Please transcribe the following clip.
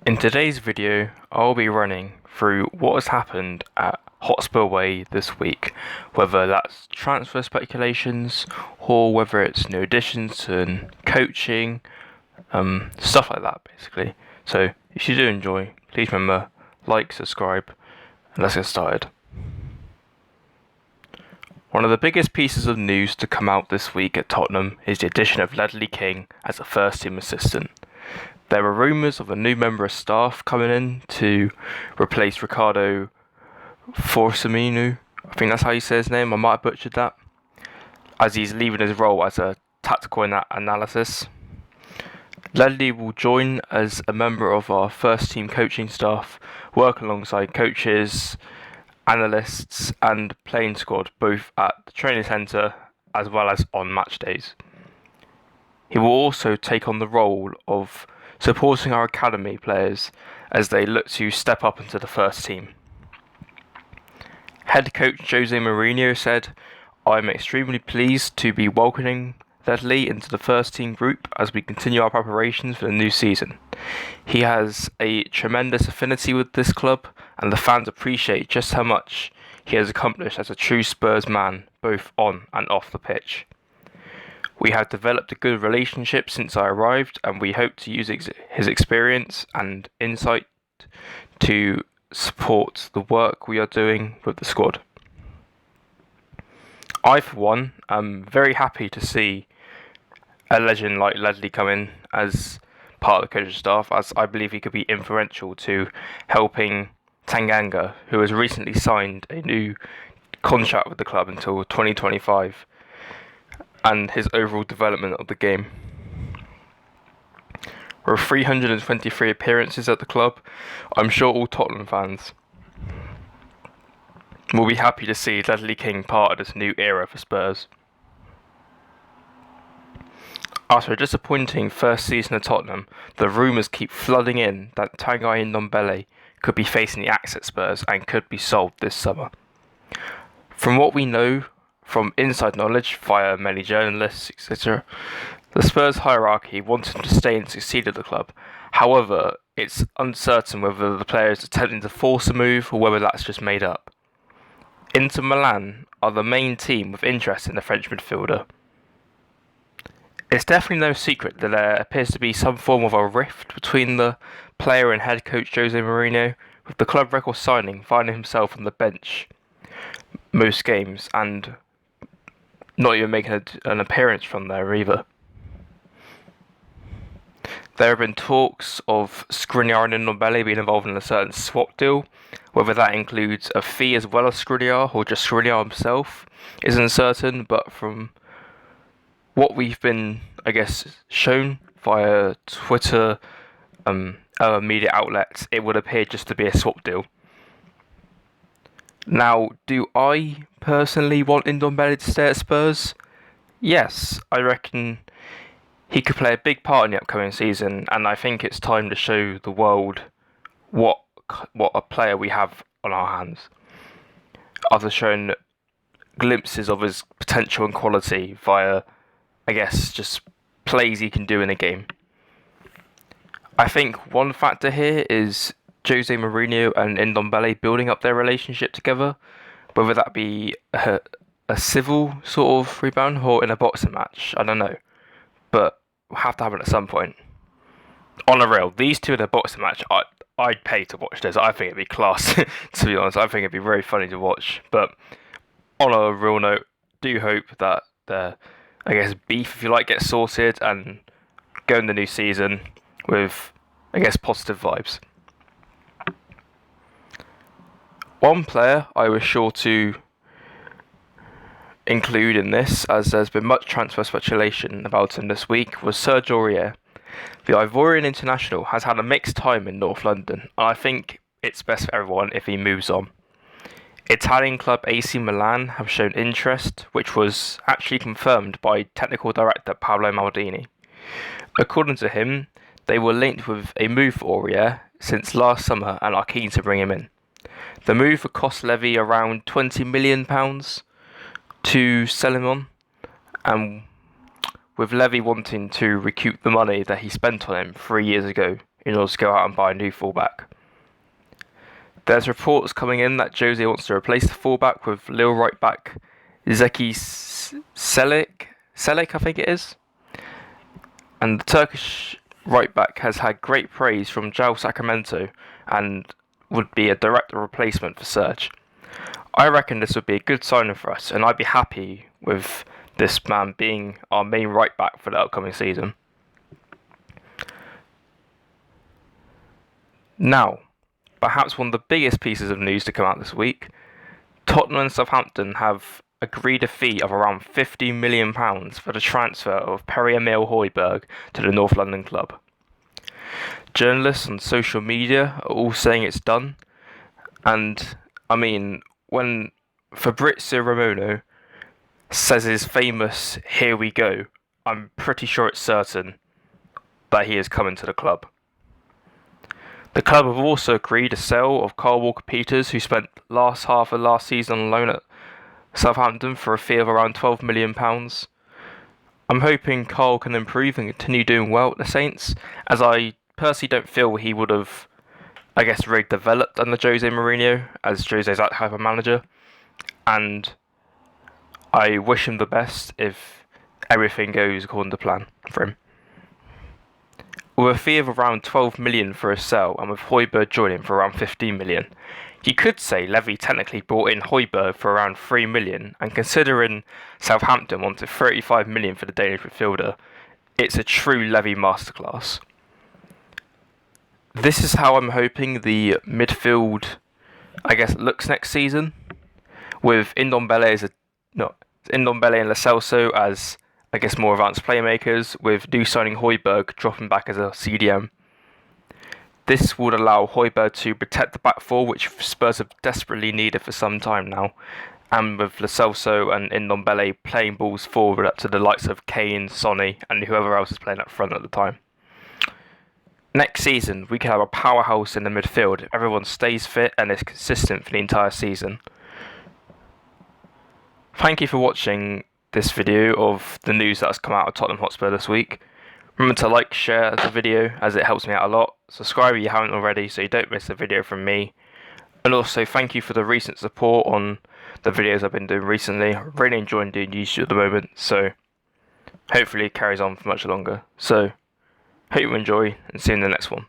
In today's video, I'll be running through what has happened at Hotspur Way this week, whether that's transfer speculations or whether it's new additions and coaching, stuff like that basically. So if you do enjoy, please remember, like, subscribe, and let's get started. One of the biggest pieces of news to come out this week at Tottenham is the addition of Ledley King as a first-team assistant. There were rumours of a new member of staff coming in to replace Ricardo Forcimino. I think that's how you say his name. I might have butchered that. As he's leaving his role as a tactical analysis. Ledley will join as a member of our first team coaching staff, work alongside coaches, analysts and playing squad both at the training centre as well as on match days. He will also take on the role of supporting our academy players as they look to step up into the first team. Head coach Jose Mourinho said, "I'm extremely pleased to be welcoming Ledley into the first team group as we continue our preparations for the new season. He has a tremendous affinity with this club and the fans appreciate just how much he has accomplished as a true Spurs man, both on and off the pitch. We have developed a good relationship since I arrived and we hope to use his experience and insight to support the work we are doing with the squad." I, for one, am very happy to see a legend like Ledley come in as part of the coaching staff, as I believe he could be influential to helping Tanganga, who has recently signed a new contract with the club until 2025, and his overall development of the game. With 323 appearances at the club, I'm sure all Tottenham fans will be happy to see Ledley King part of this new era for Spurs. After a disappointing first season at Tottenham, the rumours keep flooding in that Tanguy Ndombele could be facing the axe at Spurs and could be sold this summer. From what we know from inside knowledge via many journalists, etc., the Spurs hierarchy wants him to stay and succeed at the club. However, it's uncertain whether the player is attempting to force a move or whether that's just made up. Inter Milan are the main team with interest in the French midfielder. It's definitely no secret that there appears to be some form of a rift between the player and head coach Jose Mourinho, with the club record signing finding himself on the bench most games and not even making an appearance from there either. There have been talks of Skriniar and Ndombele being involved in a certain swap deal. Whether that includes a fee as well as Skriniar or just Skriniar himself is uncertain, but from what we've been, shown via Twitter, other media outlets, it would appear just to be a swap deal. Now, do I personally want Ndombele to stay at Spurs? Yes, I reckon he could play a big part in the upcoming season, and I think it's time to show the world what a player we have on our hands. After showing glimpses of his potential and quality via, just plays he can do in a game. I think one factor here is Jose Mourinho and Ndombele building up their relationship together, whether that be a civil sort of rebound or in a boxing match, I don't know, but we'll have to have it at some point. On a real, these two in a boxing match, I'd pay to watch this. I think it'd be class, to be honest. I think it'd be very funny to watch, but on a real note, do hope that the beef, if you like, gets sorted and go in the new season with, positive vibes. One player I was sure to include in this, as there's been much transfer speculation about him this week, was Serge Aurier. The Ivorian international has had a mixed time in North London, and I think it's best for everyone if he moves on. Italian club AC Milan have shown interest, which was actually confirmed by technical director Paolo Maldini. According to him, they were linked with a move for Aurier since last summer and are keen to bring him in. The move would cost Levy around £20 million to sell him on, and with Levy wanting to recoup the money that he spent on him 3 years ago in order to go out and buy a new fullback. There's reports coming in that Jose wants to replace the fullback with Lille right back Zeki Selik, I think it is. And the Turkish right back has had great praise from João Sacramento and would be a direct replacement for Serge. I reckon this would be a good signing for us, and I'd be happy with this man being our main right back for the upcoming season. Now, perhaps one of the biggest pieces of news to come out this week, Tottenham and Southampton have agreed a fee of around £50 million for the transfer of Pierre-Emile Højbjerg to the North London club. Journalists on social media are all saying it's done, and I mean, when Fabrizio Romano says his famous "here we go," I'm pretty sure it's certain that he is coming to the club. The club have also agreed a sale of Kyle Walker-Peters, who spent last half of last season on loan at Southampton for a fee of around £12 million. I'm hoping Kyle can improve and continue doing well at the Saints, as I personally don't feel he would have, really developed under Jose Mourinho, as Jose's that type of manager, and I wish him the best if everything goes according to plan for him. With a fee of around 12 million for a sale, and with Højbjerg joining for around 15 million, you could say Levy technically brought in Højbjerg for around 3 million, and considering Southampton wanted 35 million for the Danish midfielder, it's a true Levy masterclass. This is how I'm hoping the midfield, looks next season, with Ndombele and Lo Celso as more advanced playmakers, with new signing Højbjerg dropping back as a CDM. This would allow Højbjerg to protect the back four, which Spurs have desperately needed for some time now, and with Lo Celso and Ndombele playing balls forward up to the likes of Kane, Sonny, and whoever else is playing up front at the time. Next season, we can have a powerhouse in the midfield if everyone stays fit and is consistent for the entire season. Thank you for watching this video of the news that has come out of Tottenham Hotspur this week. Remember to like, share the video, as it helps me out a lot. Subscribe if you haven't already so you don't miss a video from me. And also thank you for the recent support on the videos I've been doing recently. I'm really enjoying doing YouTube at the moment, so hopefully it carries on for much longer. So, hope you enjoy and see you in the next one.